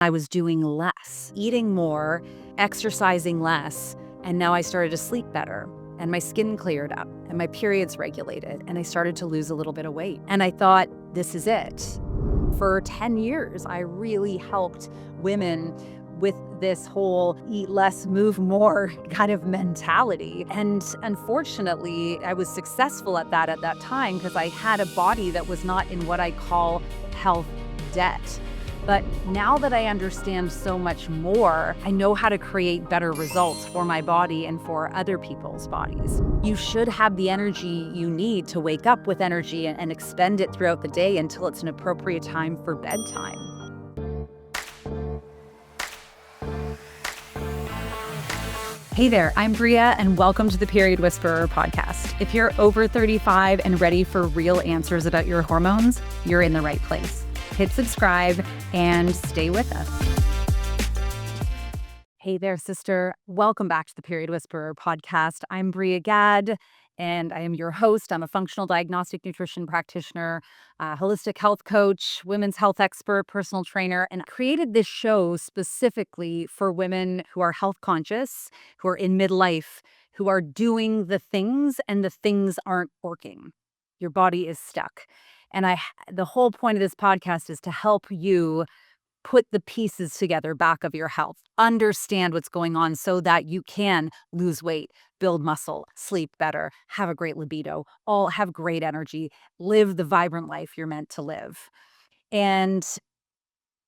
I was doing less, eating more, exercising less, and now I started to sleep better, and my skin cleared up, and my periods regulated, and I started to lose a little bit of weight. And I thought, this is it. For 10 years, I really helped women with this whole eat less, move more kind of mentality. And unfortunately, I was successful at that time because I had a body that was not in what I call health debt. But now that I understand so much more, I know how to create better results for my body and for other people's bodies. You should have the energy you need to wake up with energy and expend it throughout the day until it's an appropriate time for bedtime. Hey there, I'm Bria, and welcome to the Period Whisperer podcast. If you're over 35 and ready for real answers about your hormones, you're in the right place. Hit subscribe and stay with us. Hey there, sister. Welcome back to the Period Whisperer podcast. I'm Bria Gadd, and I am your host. I'm a functional diagnostic nutrition practitioner, holistic health coach, women's health expert, personal trainer, and I created this show specifically for women who are health conscious, who are in midlife, who are doing the things and the things aren't working. Your body is stuck. And the whole point of this podcast is to help you put the pieces together back of your health, understand what's going on so that you can lose weight, build muscle, sleep better, have a great libido, all have great energy, live the vibrant life you're meant to live. And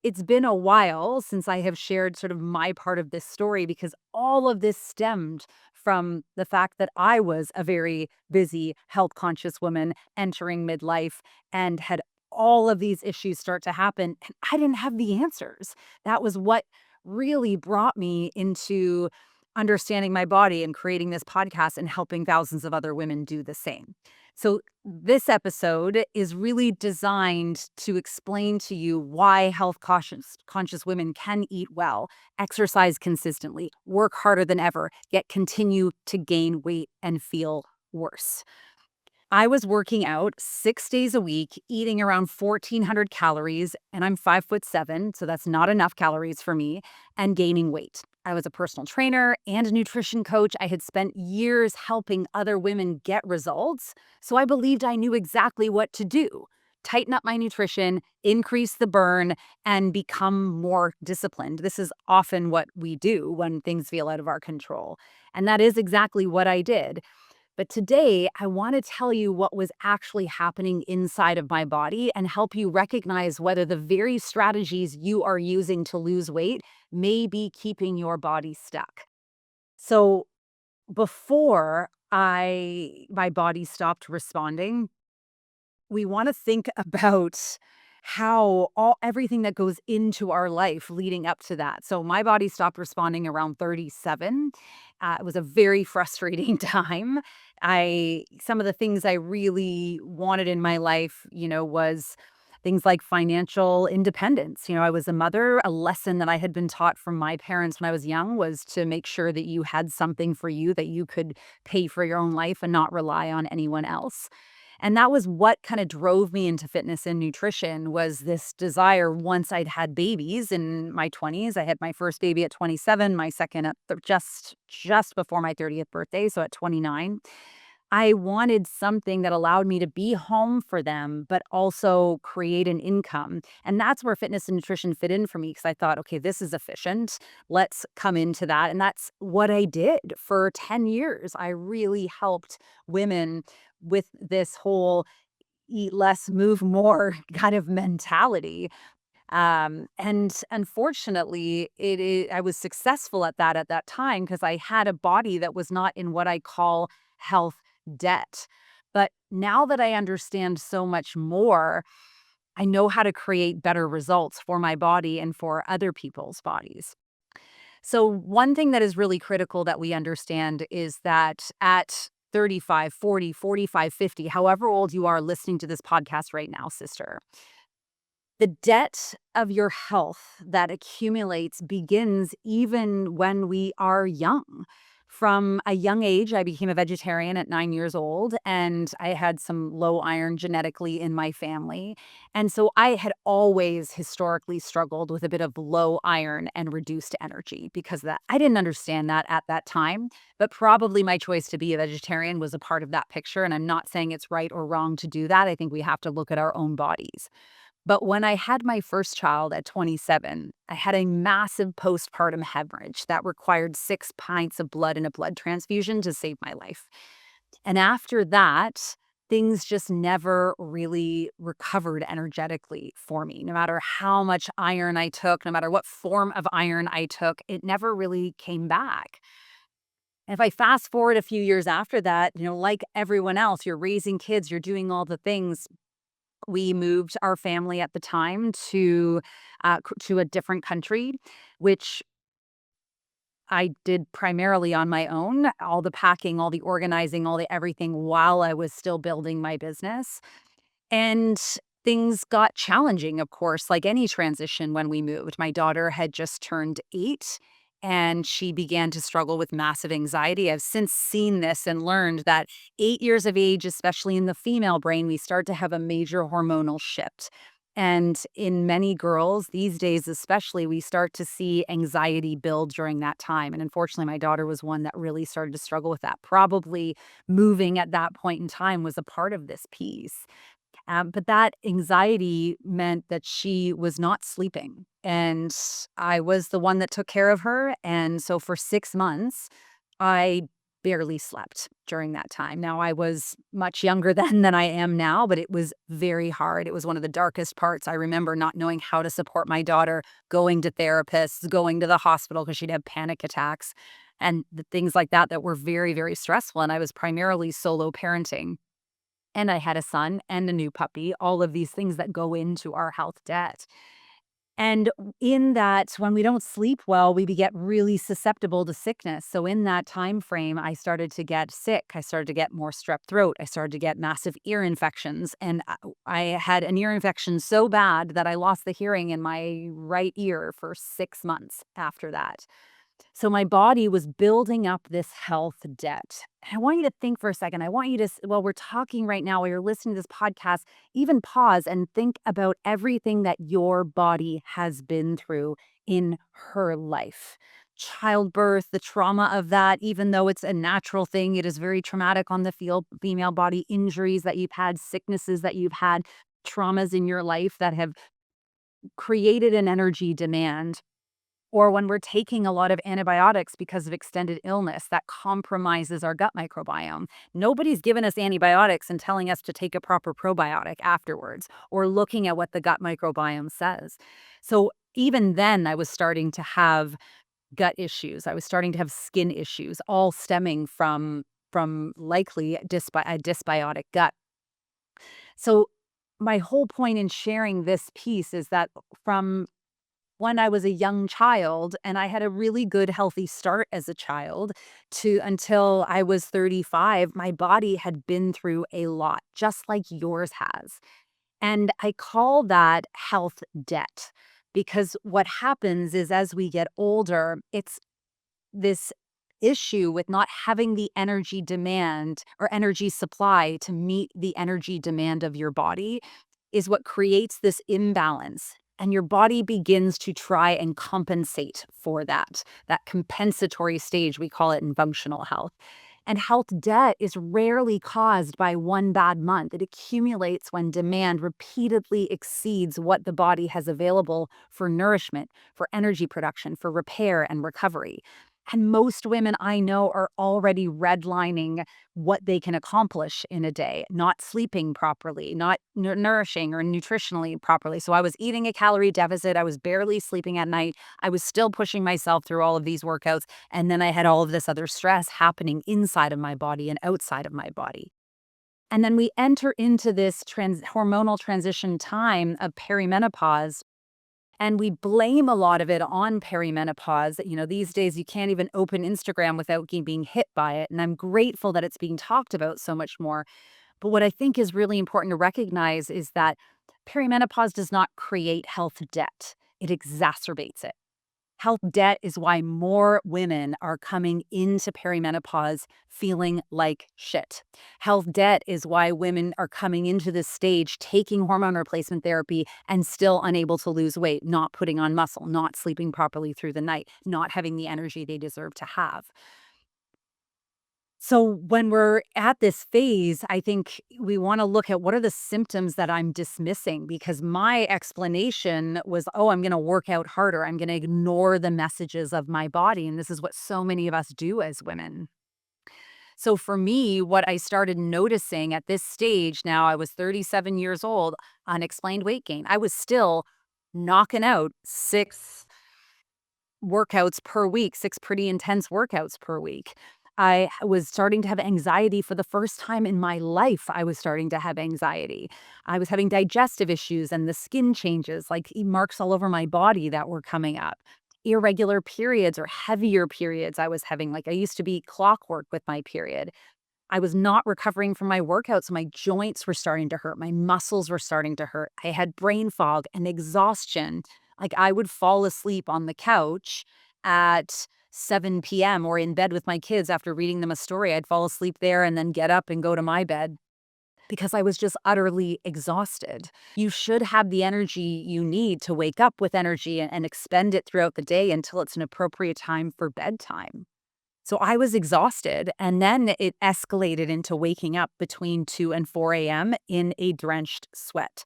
it's been a while since I have shared sort of my part of this story because all of this stemmed from the fact that I was a very busy, health conscious woman entering midlife and had all of these issues start to happen. And I didn't have the answers. That was what really brought me into understanding my body and creating this podcast and helping thousands of other women do the same. So this episode is really designed to explain to you why health conscious women can eat well, exercise consistently, work harder than ever, yet continue to gain weight and feel worse. I was working out 6 days a week, eating around 1,400 calories, and I'm 5'7", so that's not enough calories for me, and gaining weight. I was a personal trainer and a nutrition coach. I had spent years helping other women get results, so I believed I knew exactly what to do. Tighten up my nutrition, increase the burn, and become more disciplined. This is often what we do when things feel out of our control. And that is exactly what I did. But today, I want to tell you what was actually happening inside of my body and help you recognize whether the very strategies you are using to lose weight may be keeping your body stuck. So before my body stopped responding, we want to think about how everything that goes into our life leading up to that. So my body stopped responding around 37. It was a very frustrating time. Some of the things I really wanted in my life, was things like financial independence. I was a mother. A lesson that I had been taught from my parents when I was young was to make sure that you had something for you, that you could pay for your own life and not rely on anyone else. And that was what kind of drove me into fitness and nutrition, was this desire once I'd had babies in my 20s. I had my first baby at 27, my second at just before my 30th birthday, so at 29. I wanted something that allowed me to be home for them, but also create an income. And that's where fitness and nutrition fit in for me because I thought, okay, this is efficient. Let's come into that. And that's what I did for 10 years. I really helped women with this whole eat less, move more kind of mentality. And unfortunately, I was successful at that time because I had a body that was not in what I call health debt. But now that I understand so much more, I know how to create better results for my body and for other people's bodies. So one thing that is really critical that we understand is that at 35, 40, 45, 50, however old you are listening to this podcast right now, sister, the debt of your health that accumulates begins even when we are young. From a young age, I became a vegetarian at 9 years old, and I had some low iron genetically in my family. And so I had always historically struggled with a bit of low iron and reduced energy because of that. I didn't understand that at that time, but probably my choice to be a vegetarian was a part of that picture. And I'm not saying it's right or wrong to do that. I think we have to look at our own bodies. But when I had my first child at 27, I had a massive postpartum hemorrhage that required 6 pints of blood in a blood transfusion to save my life. And after that, things just never really recovered energetically for me. No matter how much iron I took, no matter what form of iron I took, it never really came back. And if I fast forward a few years after that, like everyone else, you're raising kids, you're doing all the things. We moved our family at the time to a different country, which I did primarily on my own, all the packing, all the organizing, all the everything while I was still building my business. And things got challenging, of course, like any transition when we moved. My daughter had just turned 8 and she began to struggle with massive anxiety. I've since seen this and learned that 8 years of age, especially in the female brain, we start to have a major hormonal shift. And in many girls these days, especially, we start to see anxiety build during that time. And unfortunately, my daughter was one that really started to struggle with that. Probably moving at that point in time was a part of this piece. But that anxiety meant that she was not sleeping, and I was the one that took care of her, and so for 6 months, I barely slept during that time. Now, I was much younger then than I am now, but it was very hard. It was one of the darkest parts. I remember not knowing how to support my daughter, going to therapists, going to the hospital because she'd have panic attacks, and the things like that that were very, very stressful, and I was primarily solo parenting. And I had a son and a new puppy, all of these things that go into our health debt. And in that, when we don't sleep well, we get really susceptible to sickness. So in that time frame, I started to get sick. I started to get more strep throat. I started to get massive ear infections. And I had an ear infection so bad that I lost the hearing in my right ear for 6 months after that. So my body was building up this health debt. And I want you to think for a second. I want you to, while we're talking right now, while you're listening to this podcast, even pause and think about everything that your body has been through in her life. Childbirth, the trauma of that, even though it's a natural thing, it is very traumatic on the female body, injuries that you've had, sicknesses that you've had, traumas in your life that have created an energy demand, or when we're taking a lot of antibiotics because of extended illness that compromises our gut microbiome. Nobody's given us antibiotics and telling us to take a proper probiotic afterwards or looking at what the gut microbiome says. So even then, I was starting to have gut issues. I was starting to have skin issues, all stemming from likely a dysbiotic gut. So my whole point in sharing this piece is that from when I was a young child, and I had a really good healthy start as a child, to until I was 35, my body had been through a lot, just like yours has. And I call that health debt because what happens is as we get older, it's this issue with not having the energy demand or energy supply to meet the energy demand of your body is what creates this imbalance. And your body begins to try and compensate for that compensatory stage, we call it in functional health. And health debt is rarely caused by one bad month. It accumulates when demand repeatedly exceeds what the body has available for nourishment, for energy production, for repair and recovery. And most women I know are already redlining what they can accomplish in a day, not sleeping properly, not nourishing or nutritionally properly. So I was eating a calorie deficit. I was barely sleeping at night. I was still pushing myself through all of these workouts. And then I had all of this other stress happening inside of my body and outside of my body. And then we enter into this hormonal transition time of perimenopause, and we blame a lot of it on perimenopause. These days you can't even open Instagram without being hit by it. And I'm grateful that it's being talked about so much more. But what I think is really important to recognize is that perimenopause does not create health debt, it exacerbates it. Health debt is why more women are coming into perimenopause feeling like shit. Health debt is why women are coming into this stage taking hormone replacement therapy and still unable to lose weight, not putting on muscle, not sleeping properly through the night, not having the energy they deserve to have. So when we're at this phase, I think we want to look at what are the symptoms that I'm dismissing, because my explanation was, oh, I'm going to work out harder. I'm going to ignore the messages of my body. And this is what so many of us do as women. So for me, what I started noticing at this stage, now I was 37 years old, unexplained weight gain. I was still knocking out 6 workouts per week, 6 pretty intense workouts per week. I was starting to have anxiety for the first time in my life. I was starting to have anxiety. I was having digestive issues and the skin changes, like marks all over my body that were coming up. Irregular periods or heavier periods I was having. Like I used to be clockwork with my period. I was not recovering from my workouts. My joints were starting to hurt. My muscles were starting to hurt. I had brain fog and exhaustion. Like I would fall asleep on the couch at 7 p.m. or in bed with my kids after reading them a story. I'd fall asleep there and then get up and go to my bed because I was just utterly exhausted. You should have the energy you need to wake up with energy and expend it throughout the day until it's an appropriate time for bedtime. So I was exhausted, and then it escalated into waking up between 2 and 4 a.m. in a drenched sweat.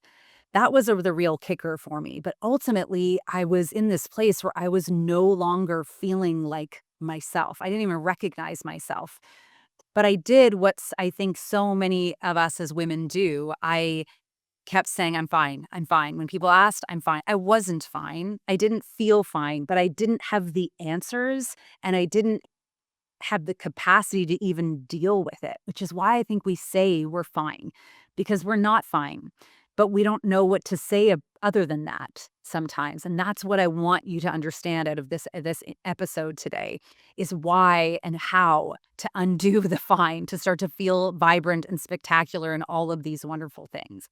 That was the real kicker for me, but ultimately, I was in this place where I was no longer feeling like myself. I didn't even recognize myself. But I did what's I think so many of us as women do. I kept saying, "I'm fine. I'm fine." When people asked, "I'm fine." I wasn't fine. I didn't feel fine, but I didn't have the answers, and I didn't have the capacity to even deal with it, which is why I think we say we're fine, because we're not fine, but we don't know what to say other than that sometimes. And that's what I want you to understand out of this episode today is why and how to undo the fine, to start to feel vibrant and spectacular and all of these wonderful things.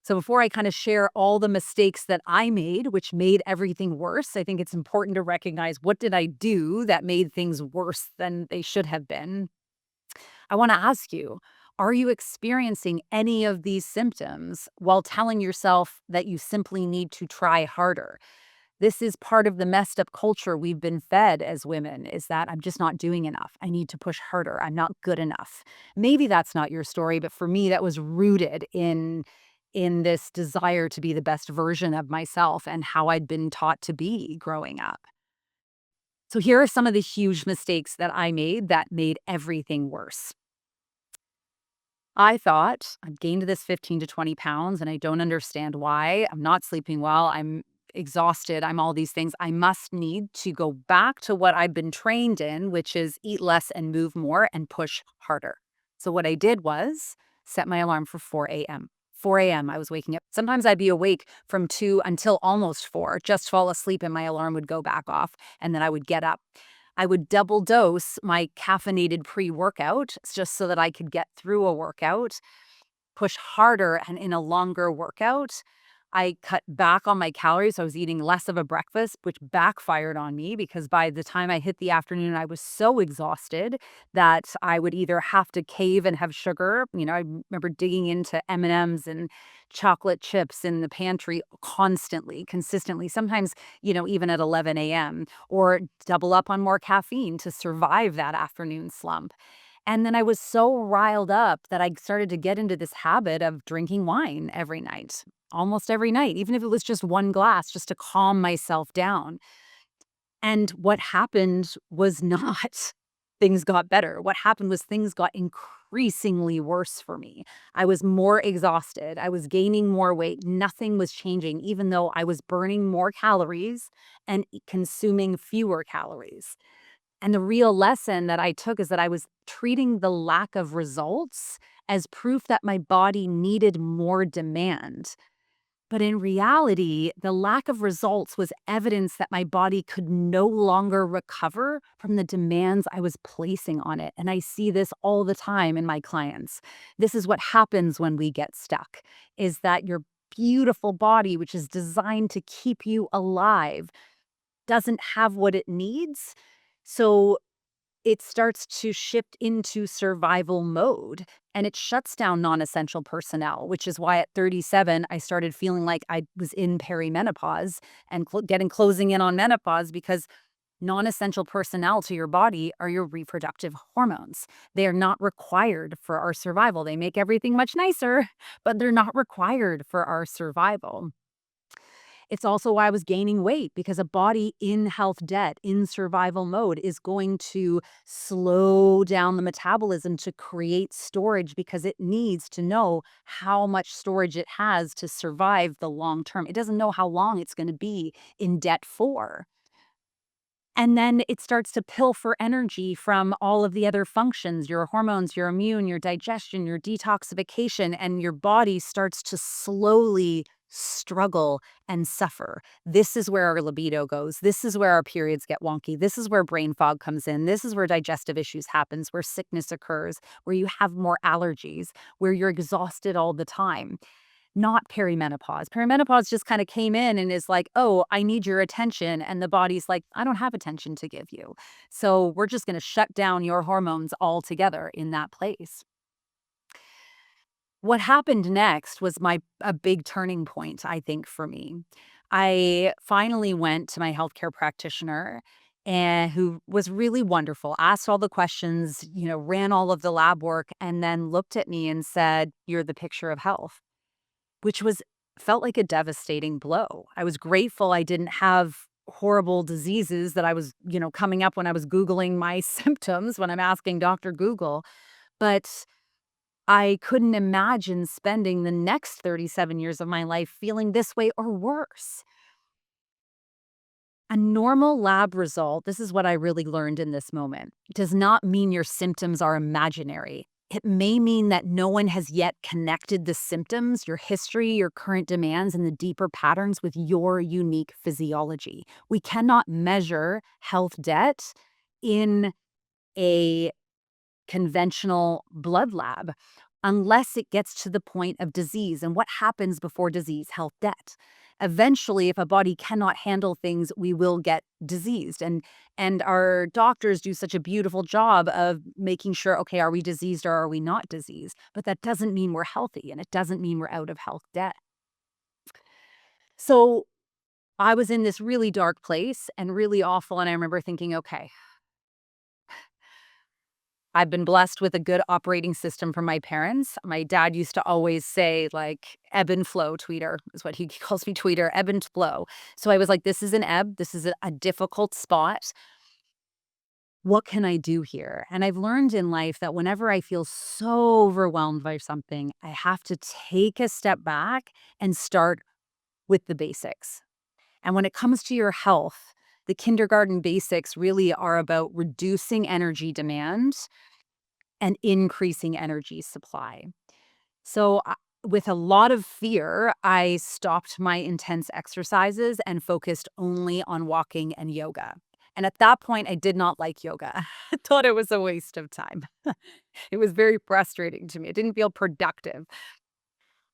So before I kind of share all the mistakes that I made, which made everything worse, I think it's important to recognize what did I do that made things worse than they should have been. I want to ask you, are you experiencing any of these symptoms while telling yourself that you simply need to try harder? This is part of the messed up culture we've been fed as women, is that I'm just not doing enough. I need to push harder. I'm not good enough. Maybe that's not your story, but for me that was rooted in this desire to be the best version of myself and how I'd been taught to be growing up. So here are some of the huge mistakes that I made that made everything worse. I thought I've gained this 15 to 20 pounds and I don't understand why. I'm not sleeping well. I'm exhausted. I'm all these things. I must need to go back to what I've been trained in, which is eat less and move more and push harder. So what I did was set my alarm for 4 a.m. 4 a.m. I was waking up. Sometimes I'd be awake from 2 until almost 4, just fall asleep and my alarm would go back off and then I would get up. I would double dose my caffeinated pre-workout just so that I could get through a workout, push harder, and in a longer workout, I cut back on my calories. I was eating less of a breakfast, which backfired on me because by the time I hit the afternoon, I was so exhausted that I would either have to cave and have sugar. I remember digging into M&Ms and chocolate chips in the pantry constantly, consistently, sometimes, even at 11 a.m., or double up on more caffeine to survive that afternoon slump. And then I was so riled up that I started to get into this habit of drinking wine every night, almost every night, even if it was just one glass, just to calm myself down. And what happened was not things got better. What happened was things got increasingly worse for me. I was more exhausted. I was gaining more weight. Nothing was changing, even though I was burning more calories and consuming fewer calories. And the real lesson that I took is that I was treating the lack of results as proof that my body needed more demand. But in reality, the lack of results was evidence that my body could no longer recover from the demands I was placing on it. And I see this all the time in my clients. This is what happens when we get stuck, is that your beautiful body, which is designed to keep you alive, doesn't have what it needs. So it starts to shift into survival mode and it shuts down non essential personnel, which is why at 37, I started feeling like I was in perimenopause and getting closing in on menopause because non essential personnel to your body are your reproductive hormones. They are not required for our survival. They make everything much nicer, but they're not required for our survival. It's also why I was gaining weight because a body in health debt, in survival mode, is going to slow down the metabolism to create storage because it needs to know how much storage it has to survive the long term. It doesn't know how long it's going to be in debt for. And then it starts to pilfer energy from all of the other functions, your hormones, your immune, your digestion, your detoxification, and your body starts to slowly struggle and suffer. This is where our libido goes. This is where our periods get wonky. This is where brain fog comes in. This is where digestive issues happens, where sickness occurs, where you have more allergies, where you're exhausted all the time. Not perimenopause. Perimenopause just kind of came in and is like, "Oh, I need your attention." And the body's like, "I don't have attention to give you. So we're just going to shut down your hormones altogether in that place." What happened next was my a big turning point, I think, for me. I finally went to my healthcare practitioner and who was really wonderful, asked all the questions, ran all of the lab work, and then looked at me and said, "You're the picture of health." Which was felt like a devastating blow. I was grateful I didn't have horrible diseases that I was, coming up when I was Googling my symptoms when I'm asking Doctor Google, but I couldn't imagine spending the next 37 years of my life feeling this way or worse. A normal lab result, this is what I really learned in this moment, does not mean your symptoms are imaginary. It may mean that no one has yet connected the symptoms, your history, your current demands, and the deeper patterns with your unique physiology. We cannot measure health debt in a conventional blood lab unless it gets to the point of disease. And what happens before disease? Health debt. Eventually, if a body cannot handle things, we will get diseased. And our doctors do such a beautiful job of making sure, okay, are we diseased or are we not diseased? But that doesn't mean we're healthy and it doesn't mean we're out of health debt. So I was in this really dark place and really awful. And I remember thinking, okay, I've been blessed with a good operating system from my parents. My dad used to always say, like, ebb and flow tweeter is what he calls me, tweeter, ebb and flow. So I was like, this is an ebb. This is a difficult spot. What can I do here? And I've learned in life that whenever I feel so overwhelmed by something, I have to take a step back and start with the basics. And when it comes to your health, the kindergarten basics really are about reducing energy demand and increasing energy supply. So, with a lot of fear, I stopped my intense exercises and focused only on walking and yoga. And at that point, I did not like yoga. I thought it was a waste of time. It was very frustrating to me. It didn't feel productive.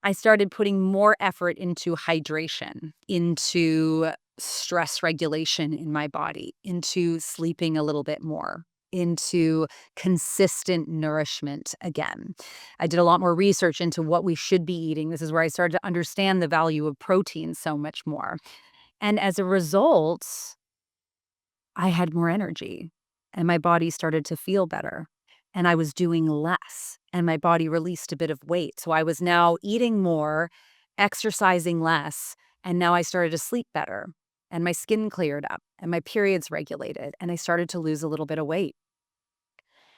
I started putting more effort into hydration, into stress regulation in my body, into sleeping a little bit more, into consistent nourishment again. I did a lot more research into what we should be eating. This is where I started to understand the value of protein so much more. And as a result, I had more energy and my body started to feel better and I was doing less and my body released a bit of weight. So I was now eating more, exercising less, and now I started to sleep better and my skin cleared up and my periods regulated and I started to lose a little bit of weight.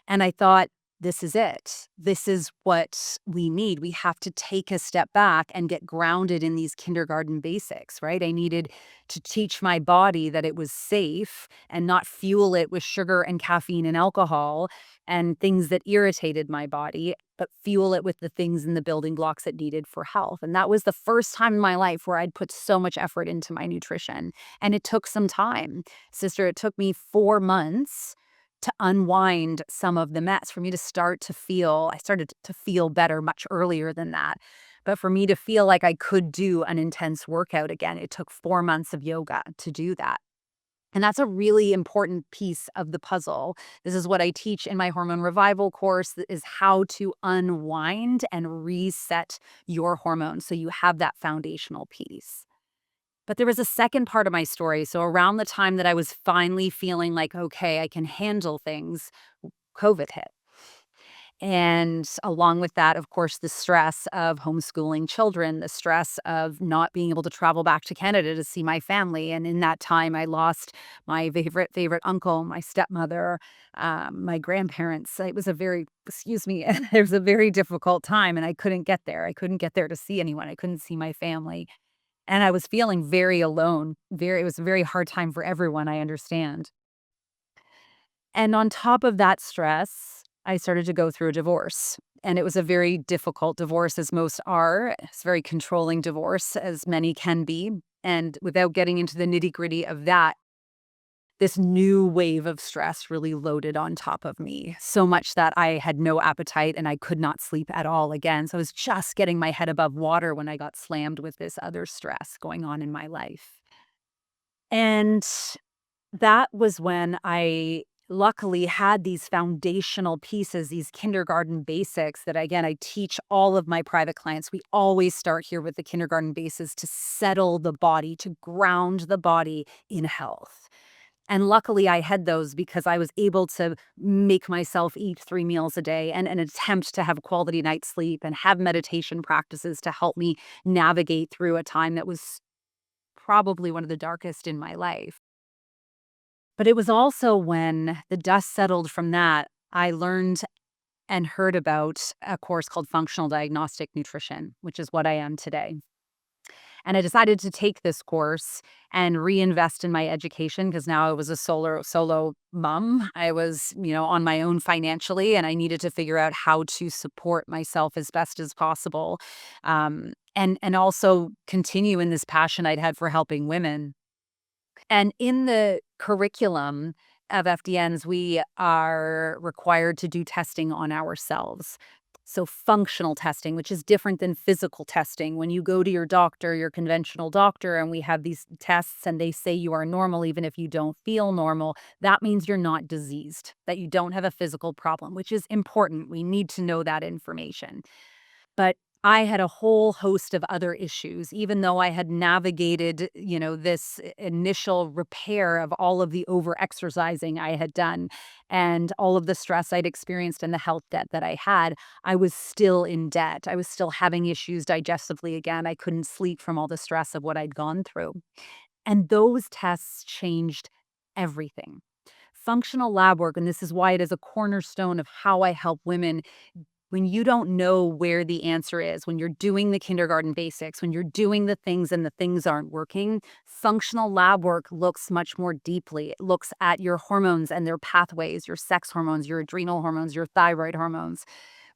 And I thought, this is it. This is what we need. We have to take a step back and get grounded in these kindergarten basics, right? I needed to teach my body that it was safe and not fuel it with sugar and caffeine and alcohol and things that irritated my body, but fuel it with the things and the building blocks it needed for health. And that was the first time in my life where I'd put so much effort into my nutrition. And it took some time. Sister, it took me 4 months to unwind some of the mess, for me to I started to feel better much earlier than that. But for me to feel like I could do an intense workout again, it took 4 months of yoga to do that. And that's a really important piece of the puzzle. This is what I teach in my hormone revival course is how to unwind and reset your hormones so you have that foundational piece. But there was a second part of my story. So around the time that I was finally feeling like, okay, I can handle things, COVID hit. And along with that, of course, the stress of homeschooling children, the stress of not being able to travel back to Canada to see my family. And in that time, I lost my favorite uncle, my stepmother, my grandparents. It was a very, excuse me, it was a very difficult time, and I couldn't get there. I couldn't get there to see anyone. I couldn't see my family, and I was feeling very alone. It was a very hard time for everyone. I understand. And on top of that stress, I started to go through a divorce. And it was a very difficult divorce, as most are. It's a very controlling divorce, as many can be. And without getting into the nitty gritty of that, this new wave of stress really loaded on top of me, so much that I had no appetite and I could not sleep at all again. So I was just getting my head above water when I got slammed with this other stress going on in my life. And that was when I luckily had these foundational pieces, these kindergarten basics that, again, I teach all of my private clients. We always start here with the kindergarten bases to settle the body, to ground the body in health. And luckily, I had those because I was able to make myself eat 3 meals a day and attempt to have quality night sleep and have meditation practices to help me navigate through a time that was probably one of the darkest in my life. But it was also when the dust settled from that, I learned and heard about a course called Functional Diagnostic Nutrition, which is what I am today. And I decided to take this course and reinvest in my education because now I was a solo mom. I was, on my own financially, and I needed to figure out how to support myself as best as possible, and also continue in this passion I'd had for helping women. And in the curriculum of FDNs, we are required to do testing on ourselves. So, functional testing, which is different than physical testing. When you go to your doctor, your conventional doctor, and we have these tests and they say you are normal, even if you don't feel normal, that means you're not diseased, that you don't have a physical problem, which is important. We need to know that information. But I had a whole host of other issues, even though I had navigated, this initial repair of all of the over-exercising I had done and all of the stress I'd experienced and the health debt that I had. I was still in debt. I was still having issues digestively again. I couldn't sleep from all the stress of what I'd gone through. And those tests changed everything. Functional lab work, and this is why it is a cornerstone of how I help women. When you don't know where the answer is, when you're doing the kindergarten basics, when you're doing the things and the things aren't working, functional lab work looks much more deeply. It looks at your hormones and their pathways, your sex hormones, your adrenal hormones, your thyroid hormones,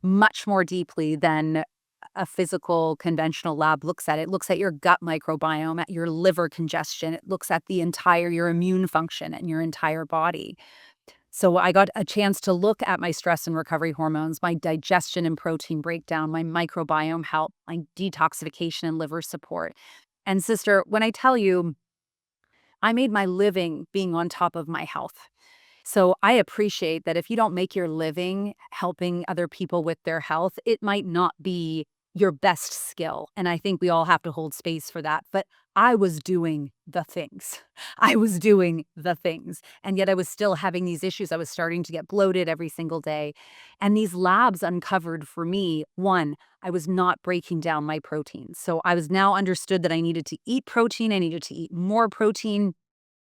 much more deeply than a physical conventional lab looks at it. It looks at your gut microbiome, at your liver congestion. It looks at your immune function and your entire body. So I got a chance to look at my stress and recovery hormones, my digestion and protein breakdown, my microbiome health, my detoxification and liver support. And sister, when I tell you, I made my living being on top of my health. So I appreciate that if you don't make your living helping other people with their health, it might not be your best skill. And I think we all have to hold space for that. But I was doing the things. I was doing the things. And yet I was still having these issues. I was starting to get bloated every single day. And these labs uncovered for me, one, I was not breaking down my proteins. So I was now understood that I needed to eat protein. I needed to eat more protein,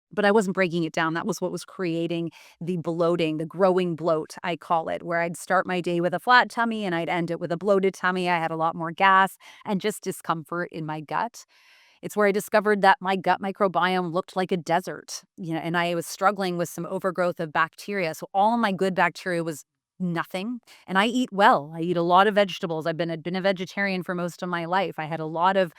but I wasn't breaking it down. That was what was creating the bloating, the growing bloat, I call it, where I'd start my day with a flat tummy and I'd end it with a bloated tummy. I had a lot more gas and just discomfort in my gut. It's where I discovered that my gut microbiome looked like a desert, and I was struggling with some overgrowth of bacteria. So all of my good bacteria was nothing. And I eat well. I eat a lot of vegetables. I've been a vegetarian for most of my life. I had a lot of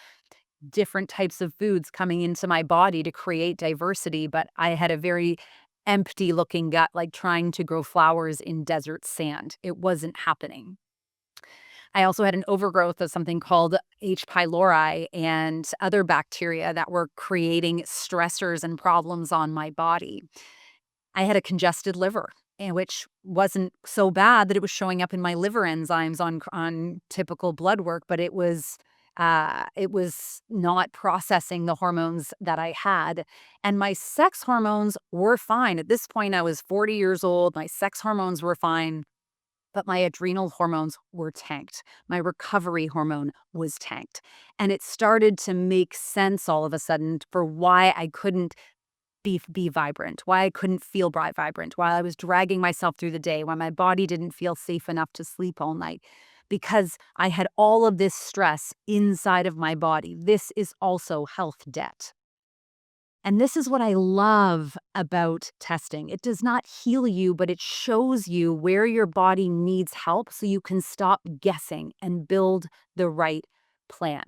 different types of foods coming into my body to create diversity, but I had a very empty looking gut, like trying to grow flowers in desert sand. It wasn't happening. I also had an overgrowth of something called H. pylori and other bacteria that were creating stressors and problems on my body. I had a congested liver, and which wasn't so bad that it was showing up in my liver enzymes on typical blood work, but it was not processing the hormones that I had. And my sex hormones were fine. At this point, I was 40 years old. My sex hormones were fine, but my adrenal hormones were tanked. My recovery hormone was tanked. And it started to make sense all of a sudden for why I couldn't be vibrant, why I couldn't feel vibrant, why I was dragging myself through the day, why my body didn't feel safe enough to sleep all night, because I had all of this stress inside of my body. This is also health debt. And this is what I love about testing. It does not heal you, but it shows you where your body needs help so you can stop guessing and build the right plan.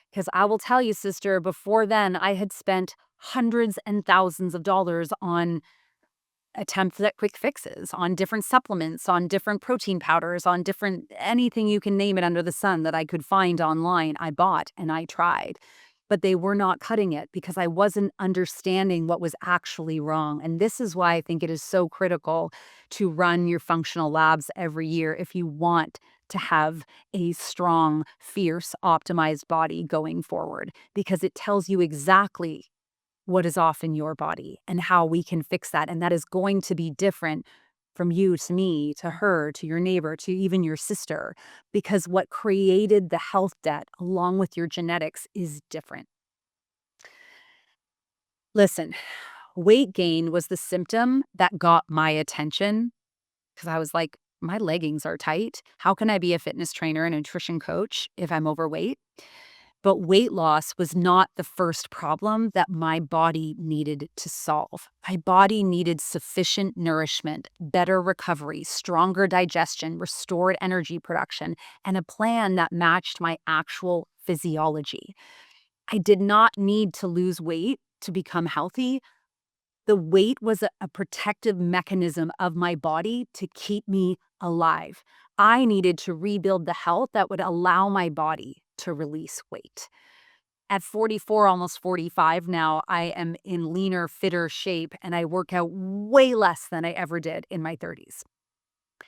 Because I will tell you, sister, before then, I had spent hundreds and thousands of dollars on attempts at quick fixes, on different supplements, on different protein powders, on different anything you can name it under the sun that I could find online. I bought and I tried, but they were not cutting it because I wasn't understanding what was actually wrong. And this is why I think it is so critical to run your functional labs every year if you want to have a strong, fierce, optimized body going forward, because it tells you exactly what is off in your body and how we can fix that. And that is going to be different from you to me, to her, to your neighbor, to even your sister, because what created the health debt along with your genetics is different. Listen, weight gain was the symptom that got my attention because I was like, my leggings are tight. How can I be a fitness trainer and nutrition coach if I'm overweight? But weight loss was not the first problem that my body needed to solve. My body needed sufficient nourishment, better recovery, stronger digestion, restored energy production, and a plan that matched my actual physiology. I did not need to lose weight to become healthy. The weight was a protective mechanism of my body to keep me alive. I needed to rebuild the health that would allow my body to release weight. At 44, almost 45 now, I am in leaner, fitter shape, and I work out way less than I ever did in my 30s.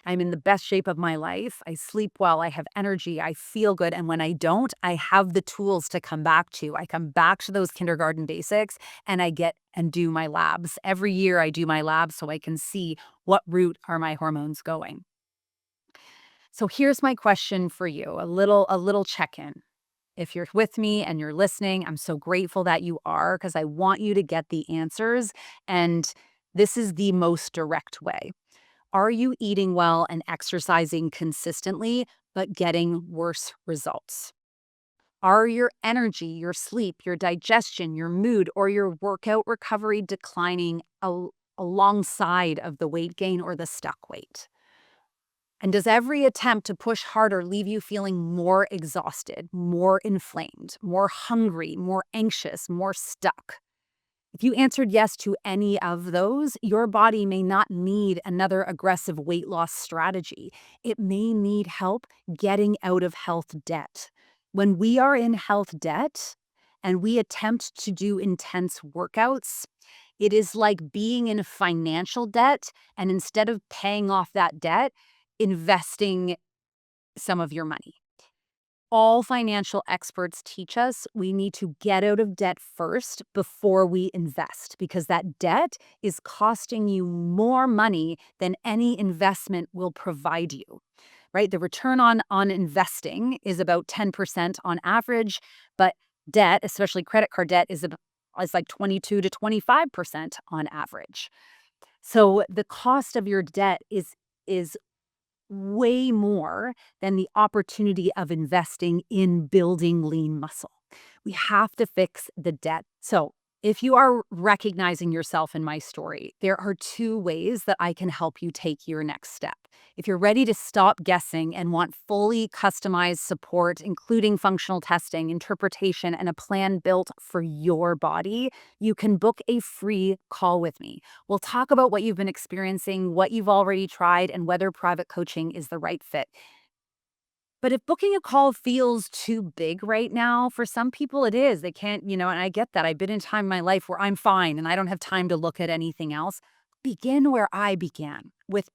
I'm in the best shape of my life. I sleep well. I have energy. I feel good. And when I don't, I have the tools to come back to. I come back to those kindergarten basics and I get and do my labs. Every year I do my labs so I can see what route are my hormones going. So here's my question for you, a little check-in. If you're with me and you're listening, I'm so grateful that you are because I want you to get the answers. And this is the most direct way. Are you eating well and exercising consistently, but getting worse results? Are your energy, your sleep, your digestion, your mood, or your workout recovery declining alongside of the weight gain or the stuck weight? And does every attempt to push harder leave you feeling more exhausted, more inflamed, more hungry, more anxious, more stuck? If you answered yes to any of those, your body may not need another aggressive weight loss strategy. It may need help getting out of health debt. When we are in health debt and we attempt to do intense workouts, it is like being in financial debt and instead of paying off that debt, investing some of your money. All financial experts teach us we need to get out of debt first before we invest because that debt is costing you more money than any investment will provide you, right? The return on investing is about 10% on average, but debt, especially credit card debt, is like 22 to 25% on average. So the cost of your debt is way more than the opportunity of investing in building lean muscle. We have to fix the debt. So, if you are recognizing yourself in my story, there are two ways that I can help you take your next step. If you're ready to stop guessing and want fully customized support, including functional testing, interpretation, and a plan built for your body, you can book a free call with me. We'll talk about what you've been experiencing, what you've already tried, and whether private coaching is the right fit. But if booking a call feels too big right now, for some people it is. They can't, and I get that. I've been in time in my life where I'm fine and I don't have time to look at anything else. Begin where I began with,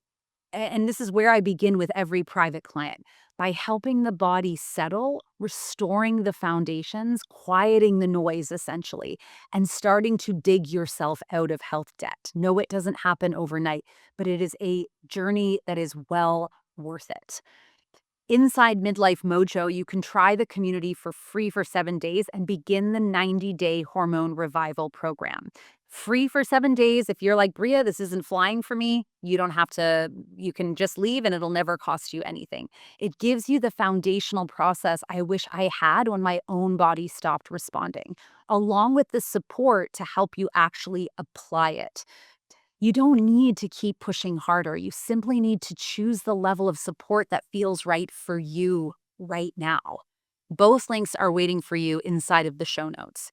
and this is where I begin with every private client, by helping the body settle, restoring the foundations, quieting the noise essentially, and starting to dig yourself out of health debt. No, it doesn't happen overnight, but it is a journey that is well worth it. Inside Midlife Mojo, you can try the community for free for 7 days and begin the 90-day hormone revival program. Free for 7 days. If you're like, Bria, this isn't flying for me, you don't have to, you can just leave and it'll never cost you anything. It gives you the foundational process I wish I had when my own body stopped responding, along with the support to help you actually apply it. You don't need to keep pushing harder. You simply need to choose the level of support that feels right for you right now. Both links are waiting for you inside of the show notes.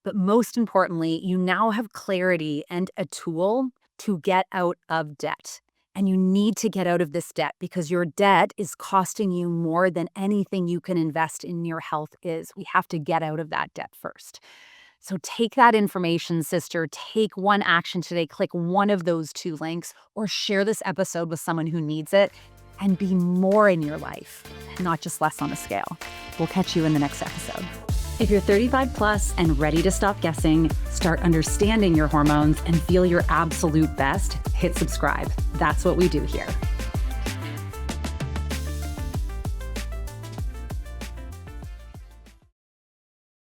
But most importantly, you now have clarity and a tool to get out of debt. And you need to get out of this debt because your debt is costing you more than anything you can invest in your health is. We have to get out of that debt first. So take that information, sister. Take one action today. Click one of those 2 links or share this episode with someone who needs it and be more in your life, not just less on a scale. We'll catch you in the next episode. If you're 35 plus and ready to stop guessing, start understanding your hormones, and feel your absolute best, hit subscribe. That's what we do here.